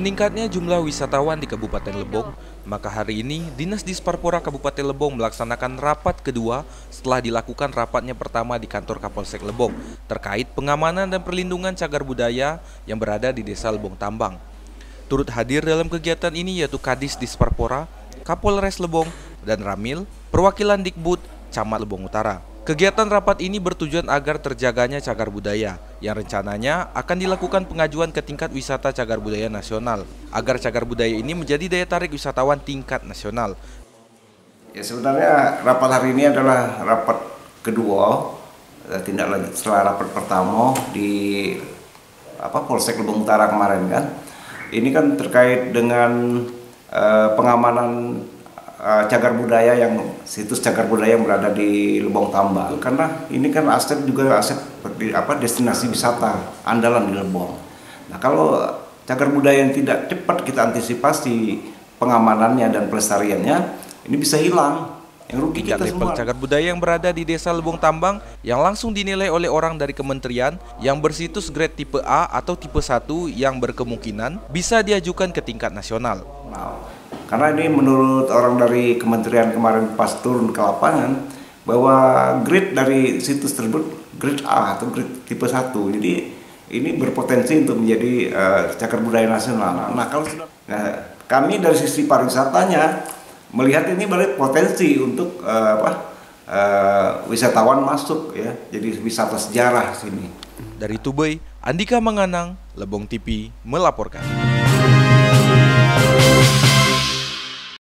Meningkatnya jumlah wisatawan di Kabupaten Lebong, maka hari ini Dinas Disparpora Kabupaten Lebong melaksanakan rapat kedua setelah dilakukan rapatnya pertama di kantor Kapolsek Lebong terkait pengamanan dan perlindungan cagar budaya yang berada di Desa Lebong Tambang. Turut hadir dalam kegiatan ini yaitu Kadis Disparpora, Kapolres Lebong, dan Ramil, perwakilan Dikbud, Camat Lebong Utara. Kegiatan rapat ini bertujuan agar terjaganya cagar budaya, yang rencananya akan dilakukan pengajuan ke tingkat wisata cagar budaya nasional, agar cagar budaya ini menjadi daya tarik wisatawan tingkat nasional. Ya, sebenarnya rapat hari ini adalah rapat kedua, tindak lanjut setelah rapat pertama di Polsek Lebong Utara kemarin kan. Ini kan terkait dengan pengamanan cagar budaya situs cagar budaya yang berada di Lebong Tambang, karena ini kan aset destinasi wisata andalan di Lebong. Nah, kalau cagar budaya yang tidak cepat kita antisipasi pengamanannya dan pelestariannya, ini bisa hilang. Yang rugi kita level semua. Cagar budaya yang berada di Desa Lebong Tambang yang langsung dinilai oleh orang dari kementerian yang bersitus grade tipe A atau tipe 1 yang berkemungkinan bisa diajukan ke tingkat nasional. Karena ini menurut orang dari kementerian kemarin pas turun ke lapangan, bahwa grade dari situs tersebut grade A atau grade tipe 1. Jadi ini berpotensi untuk menjadi cagar budaya nasional. Nah, kami dari sisi pariwisatanya melihat ini berpotensi untuk wisatawan masuk ya. Jadi wisata sejarah sini. Dari Tubei, Andika Manganang, Lebong TV melaporkan.